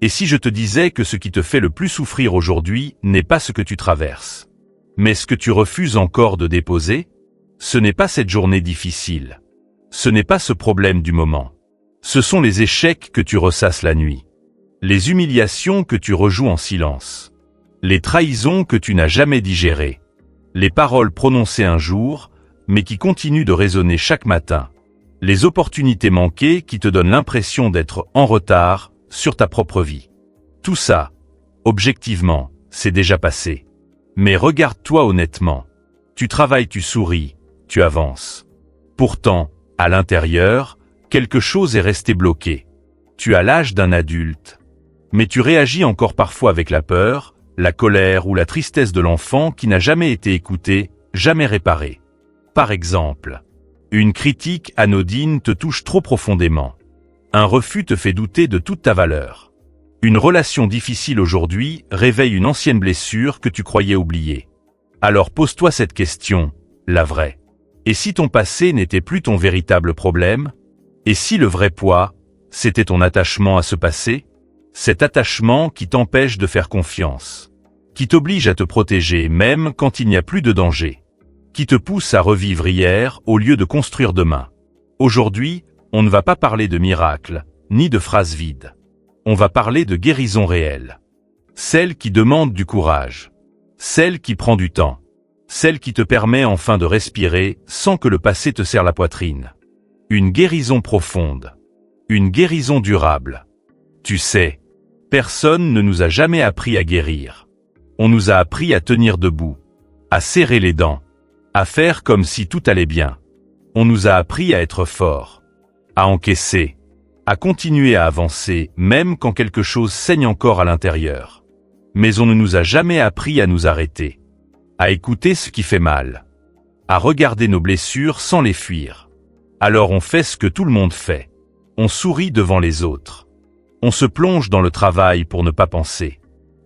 Et si je te disais que ce qui te fait le plus souffrir aujourd'hui n'est pas ce que tu traverses, mais ce que tu refuses encore de déposer? Ce n'est pas cette journée difficile. Ce n'est pas ce problème du moment. Ce sont les échecs que tu ressasses la nuit. Les humiliations que tu rejoues en silence. Les trahisons que tu n'as jamais digérées. Les paroles prononcées un jour, mais qui continuent de résonner chaque matin. Les opportunités manquées qui te donnent l'impression d'être en retard sur ta propre vie. Tout ça, objectivement, c'est déjà passé. Mais regarde-toi honnêtement. Tu travailles, tu souris, tu avances. Pourtant, à l'intérieur, quelque chose est resté bloqué. Tu as l'âge d'un adulte, mais tu réagis encore parfois avec la peur, la colère ou la tristesse de l'enfant qui n'a jamais été écouté, jamais réparé. Par exemple, une critique anodine te touche trop profondément. Un refus te fait douter de toute ta valeur. Une relation difficile aujourd'hui réveille une ancienne blessure que tu croyais oublier. Alors pose-toi cette question, la vraie. Et si ton passé n'était plus ton véritable problème? Et si le vrai poids, c'était ton attachement à ce passé? Cet attachement qui t'empêche de faire confiance, qui t'oblige à te protéger même quand il n'y a plus de danger, qui te pousse à revivre hier au lieu de construire demain. Aujourd'hui, on ne va pas parler de miracles, ni de phrases vides. On va parler de guérison réelle. Celle qui demande du courage. Celle qui prend du temps. Celle qui te permet enfin de respirer sans que le passé te serre la poitrine. Une guérison profonde. Une guérison durable. Tu sais, personne ne nous a jamais appris à guérir. On nous a appris à tenir debout, à serrer les dents, à faire comme si tout allait bien. On nous a appris à être fort, à encaisser, à continuer à avancer même quand quelque chose saigne encore à l'intérieur. Mais on ne nous a jamais appris à nous arrêter, à écouter ce qui fait mal, à regarder nos blessures sans les fuir. Alors on fait ce que tout le monde fait. On sourit devant les autres. On se plonge dans le travail pour ne pas penser.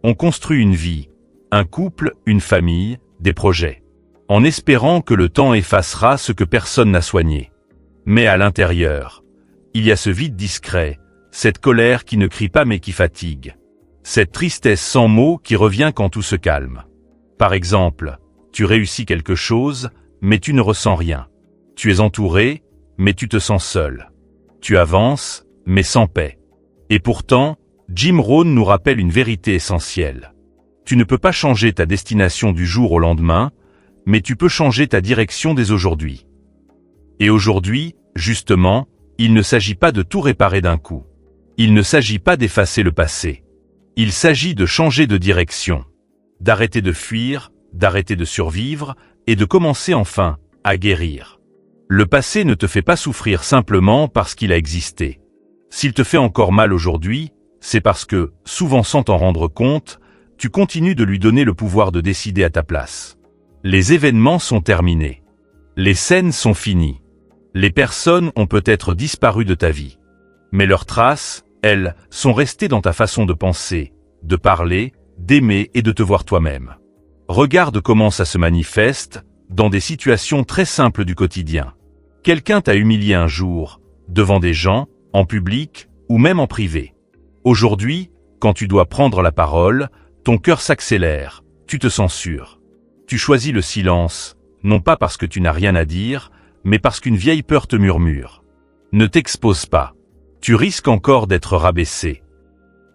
On construit une vie, un couple, une famille, des projets, en espérant que le temps effacera ce que personne n'a soigné. Mais à l'intérieur, il y a ce vide discret, cette colère qui ne crie pas mais qui fatigue. Cette tristesse sans mots qui revient quand tout se calme. Par exemple, tu réussis quelque chose, mais tu ne ressens rien. Tu es entouré, mais tu te sens seul. Tu avances, mais sans paix. Et pourtant, Jim Rohn nous rappelle une vérité essentielle. Tu ne peux pas changer ta destination du jour au lendemain, mais tu peux changer ta direction dès aujourd'hui. Et aujourd'hui, justement, il ne s'agit pas de tout réparer d'un coup. Il ne s'agit pas d'effacer le passé. Il s'agit de changer de direction, d'arrêter de fuir, d'arrêter de survivre et de commencer enfin à guérir. Le passé ne te fait pas souffrir simplement parce qu'il a existé. S'il te fait encore mal aujourd'hui, c'est parce que, souvent sans t'en rendre compte, tu continues de lui donner le pouvoir de décider à ta place. Les événements sont terminés. Les scènes sont finies. Les personnes ont peut-être disparu de ta vie. Mais leurs traces, elles, sont restées dans ta façon de penser, de parler, d'aimer et de te voir toi-même. Regarde comment ça se manifeste dans des situations très simples du quotidien. Quelqu'un t'a humilié un jour, devant des gens, en public ou même en privé. Aujourd'hui, quand tu dois prendre la parole, ton cœur s'accélère, tu te censures. Tu choisis le silence, non pas parce que tu n'as rien à dire, mais parce qu'une vieille peur te murmure. Ne t'expose pas. Tu risques encore d'être rabaissé.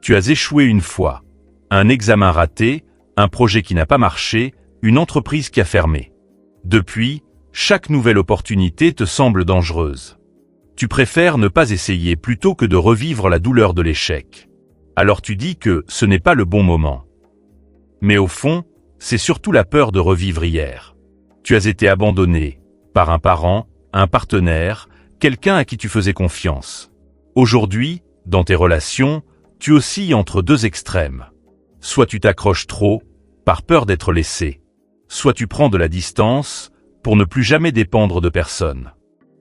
Tu as échoué une fois. Un examen raté, un projet qui n'a pas marché, une entreprise qui a fermé. Depuis, chaque nouvelle opportunité te semble dangereuse. Tu préfères ne pas essayer plutôt que de revivre la douleur de l'échec. Alors tu dis que ce n'est pas le bon moment. Mais au fond, c'est surtout la peur de revivre hier. Tu as été abandonné par un parent, un partenaire, quelqu'un à qui tu faisais confiance. Aujourd'hui, dans tes relations, tu oscilles entre deux extrêmes. Soit tu t'accroches trop, par peur d'être laissé. Soit tu prends de la distance, pour ne plus jamais dépendre de personne.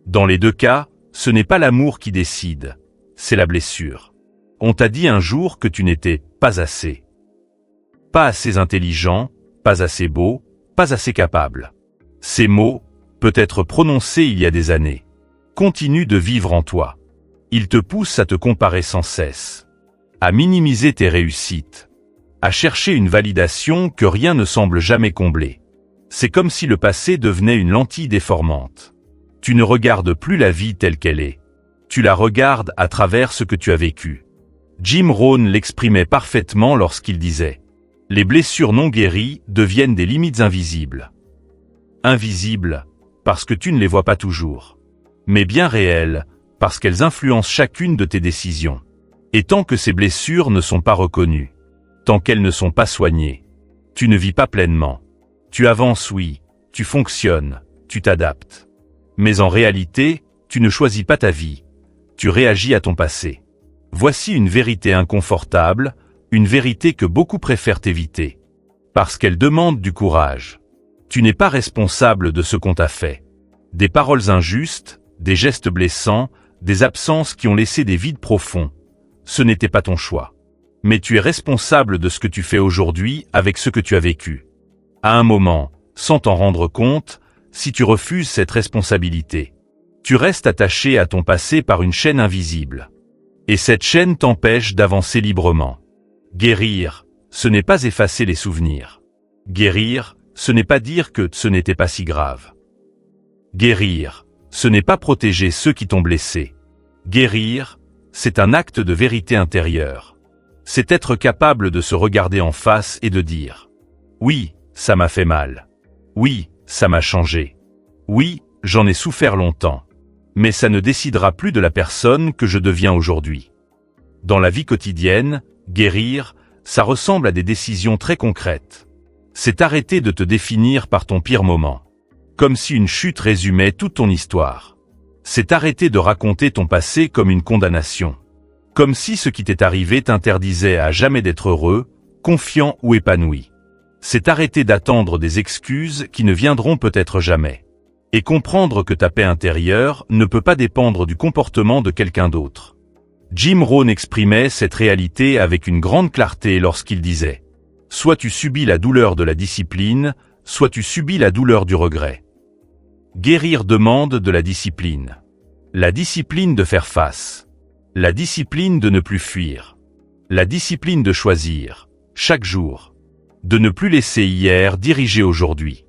Dans les deux cas, ce n'est pas l'amour qui décide, c'est la blessure. On t'a dit un jour que tu n'étais pas assez. Pas assez intelligent, pas assez beau, pas assez capable. Ces mots, peut-être prononcés il y a des années, continuent de vivre en toi. Ils te poussent à te comparer sans cesse, à minimiser tes réussites, à chercher une validation que rien ne semble jamais combler. C'est comme si le passé devenait une lentille déformante. Tu ne regardes plus la vie telle qu'elle est. Tu la regardes à travers ce que tu as vécu. Jim Rohn l'exprimait parfaitement lorsqu'il disait « Les blessures non guéries deviennent des limites invisibles. » Invisibles, parce que tu ne les vois pas toujours. Mais bien réelles, parce qu'elles influencent chacune de tes décisions. Et tant que ces blessures ne sont pas reconnues, tant qu'elles ne sont pas soignées, tu ne vis pas pleinement. Tu avances, oui, tu fonctionnes, tu t'adaptes. Mais en réalité, tu ne choisis pas ta vie, tu réagis à ton passé. Voici une vérité inconfortable, une vérité que beaucoup préfèrent éviter. Parce qu'elle demande du courage. Tu n'es pas responsable de ce qu'on t'a fait. Des paroles injustes, des gestes blessants, des absences qui ont laissé des vides profonds. Ce n'était pas ton choix. Mais tu es responsable de ce que tu fais aujourd'hui avec ce que tu as vécu. À un moment, sans t'en rendre compte, si tu refuses cette responsabilité, tu restes attaché à ton passé par une chaîne invisible. Et cette chaîne t'empêche d'avancer librement. Guérir, ce n'est pas effacer les souvenirs. Guérir, ce n'est pas dire que ce n'était pas si grave. Guérir, ce n'est pas protéger ceux qui t'ont blessé. Guérir, c'est un acte de vérité intérieure. C'est être capable de se regarder en face et de dire « Oui, ça m'a fait mal. Oui, ça m'a changé. Oui, j'en ai souffert longtemps. Mais ça ne décidera plus de la personne que je deviens aujourd'hui. » Dans la vie quotidienne, guérir, ça ressemble à des décisions très concrètes. C'est arrêter de te définir par ton pire moment. Comme si une chute résumait toute ton histoire. C'est arrêter de raconter ton passé comme une condamnation. Comme si ce qui t'est arrivé t'interdisait à jamais d'être heureux, confiant ou épanoui. C'est arrêter d'attendre des excuses qui ne viendront peut-être jamais. Et comprendre que ta paix intérieure ne peut pas dépendre du comportement de quelqu'un d'autre. Jim Rohn exprimait cette réalité avec une grande clarté lorsqu'il disait « Soit tu subis la douleur de la discipline, soit tu subis la douleur du regret. » Guérir demande de la discipline. La discipline de faire face. La discipline de ne plus fuir. La discipline de choisir, chaque jour, de ne plus laisser hier diriger aujourd'hui.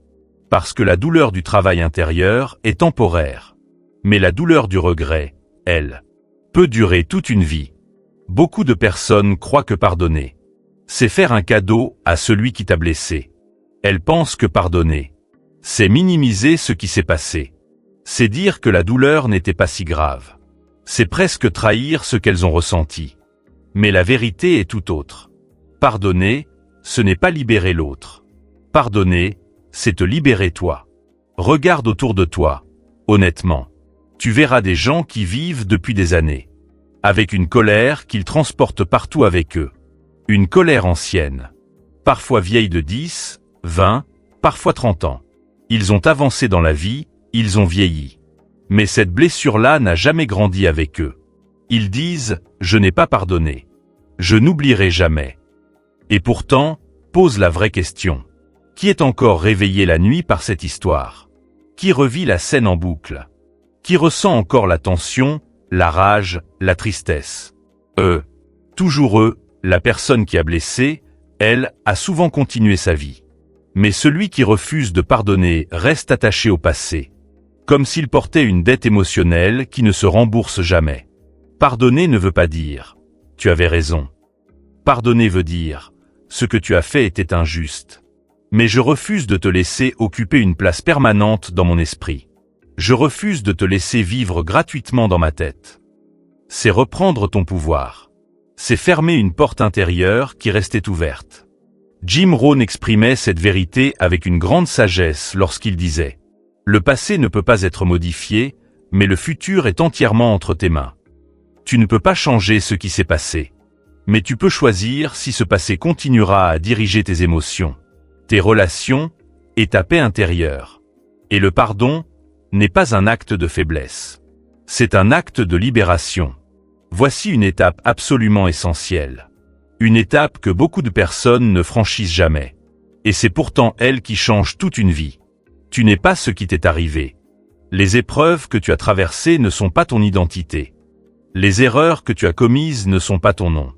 Parce que la douleur du travail intérieur est temporaire. Mais la douleur du regret, elle, peut durer toute une vie. Beaucoup de personnes croient que pardonner, c'est faire un cadeau à celui qui t'a blessé. Elles pensent que pardonner, c'est minimiser ce qui s'est passé. C'est dire que la douleur n'était pas si grave. C'est presque trahir ce qu'elles ont ressenti. Mais la vérité est tout autre. Pardonner, ce n'est pas libérer l'autre. Pardonner, c'est te libérer toi. Regarde autour de toi, honnêtement. Tu verras des gens qui vivent depuis des années. Avec une colère qu'ils transportent partout avec eux. Une colère ancienne. Parfois vieille de 10, 20, parfois 30 ans. Ils ont avancé dans la vie, ils ont vieilli. Mais cette blessure-là n'a jamais grandi avec eux. Ils disent « Je n'ai pas pardonné. Je n'oublierai jamais. » Et pourtant, pose la vraie question. Qui est encore réveillé la nuit par cette histoire? Qui revit la scène en boucle? Qui ressent encore la tension, la rage, la tristesse? Toujours eux, la personne qui a blessé, elle, a souvent continué sa vie. Mais celui qui refuse de pardonner reste attaché au passé. Comme s'il portait une dette émotionnelle qui ne se rembourse jamais. Pardonner ne veut pas dire « tu avais raison ». Pardonner veut dire « ce que tu as fait était injuste. Mais je refuse de te laisser occuper une place permanente dans mon esprit. Je refuse de te laisser vivre gratuitement dans ma tête. » C'est reprendre ton pouvoir. C'est fermer une porte intérieure qui restait ouverte. Jim Rohn exprimait cette vérité avec une grande sagesse lorsqu'il disait « Le passé ne peut pas être modifié, mais le futur est entièrement entre tes mains. Tu ne peux pas changer ce qui s'est passé. Mais tu peux choisir si ce passé continuera à diriger tes émotions, tes relations et ta paix intérieure. Et le pardon n'est pas un acte de faiblesse. C'est un acte de libération. Voici une étape absolument essentielle. Une étape que beaucoup de personnes ne franchissent jamais. Et c'est pourtant elle qui change toute une vie. Tu n'es pas ce qui t'est arrivé. Les épreuves que tu as traversées ne sont pas ton identité. Les erreurs que tu as commises ne sont pas ton nom.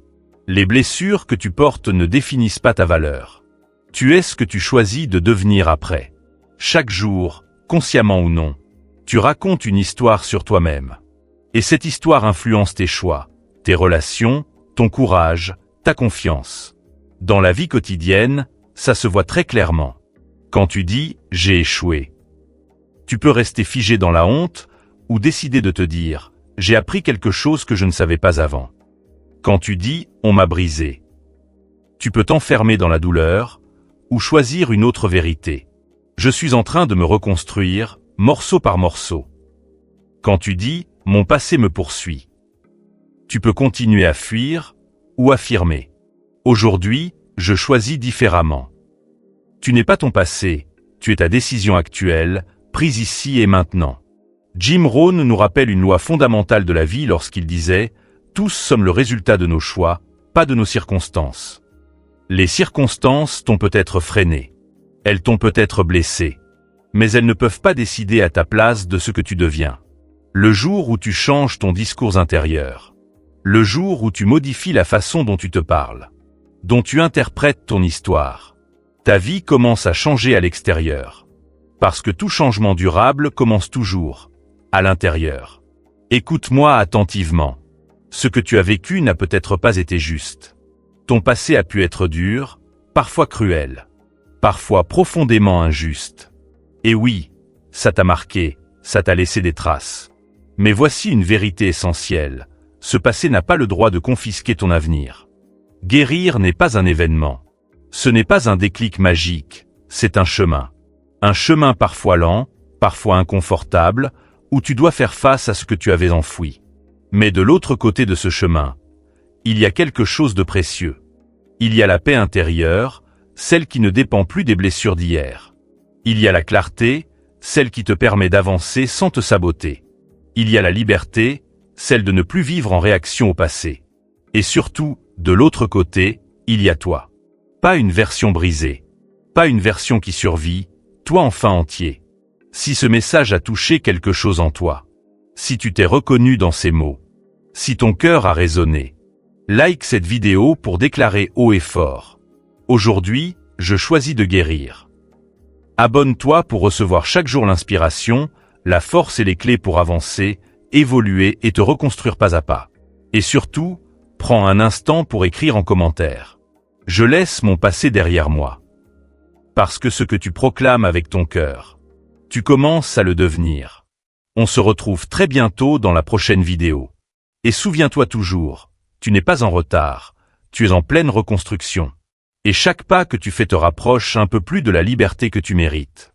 Les blessures que tu portes ne définissent pas ta valeur. Tu es ce que tu choisis de devenir après. Chaque jour, consciemment ou non, tu racontes une histoire sur toi-même. Et cette histoire influence tes choix, tes relations, ton courage, ta confiance. Dans la vie quotidienne, ça se voit très clairement. Quand tu dis « j'ai échoué », tu peux rester figé dans la honte ou décider de te dire « j'ai appris quelque chose que je ne savais pas avant ». Quand tu dis « on m'a brisé », tu peux t'enfermer dans la douleur ou choisir une autre vérité. Je suis en train de me reconstruire, morceau par morceau. Quand tu dis « mon passé me poursuit », tu peux continuer à fuir ou affirmer « aujourd'hui, je choisis différemment ». Tu n'es pas ton passé, tu es ta décision actuelle, prise ici et maintenant. Jim Rohn nous rappelle une loi fondamentale de la vie lorsqu'il disait « tous sommes le résultat de nos choix, pas de nos circonstances ». Les circonstances t'ont peut-être freiné. Elles t'ont peut-être blessé. Mais elles ne peuvent pas décider à ta place de ce que tu deviens. Le jour où tu changes ton discours intérieur. Le jour où tu modifies la façon dont tu te parles. Dont tu interprètes ton histoire. Ta vie commence à changer à l'extérieur. Parce que tout changement durable commence toujours à l'intérieur. Écoute-moi attentivement. Ce que tu as vécu n'a peut-être pas été juste. Ton passé a pu être dur, parfois cruel. Parfois profondément injuste. Et oui, ça t'a marqué, ça t'a laissé des traces. Mais voici une vérité essentielle, ce passé n'a pas le droit de confisquer ton avenir. Guérir n'est pas un événement. Ce n'est pas un déclic magique, c'est un chemin. Un chemin parfois lent, parfois inconfortable, où tu dois faire face à ce que tu avais enfoui. Mais de l'autre côté de ce chemin, il y a quelque chose de précieux. Il y a la paix intérieure, celle qui ne dépend plus des blessures d'hier. Il y a la clarté, celle qui te permet d'avancer sans te saboter. Il y a la liberté, celle de ne plus vivre en réaction au passé. Et surtout, de l'autre côté, il y a toi. Pas une version brisée. Pas une version qui survit, toi enfin entier. Si ce message a touché quelque chose en toi, si tu t'es reconnu dans ces mots, si ton cœur a résonné, like cette vidéo pour déclarer haut et fort. Aujourd'hui, je choisis de guérir. Abonne-toi pour recevoir chaque jour l'inspiration, la force et les clés pour avancer, évoluer et te reconstruire pas à pas. Et surtout, prends un instant pour écrire en commentaire. Je laisse mon passé derrière moi. Parce que ce que tu proclames avec ton cœur, tu commences à le devenir. On se retrouve très bientôt dans la prochaine vidéo. Et souviens-toi toujours, tu n'es pas en retard, tu es en pleine reconstruction. Et chaque pas que tu fais te rapproche un peu plus de la liberté que tu mérites.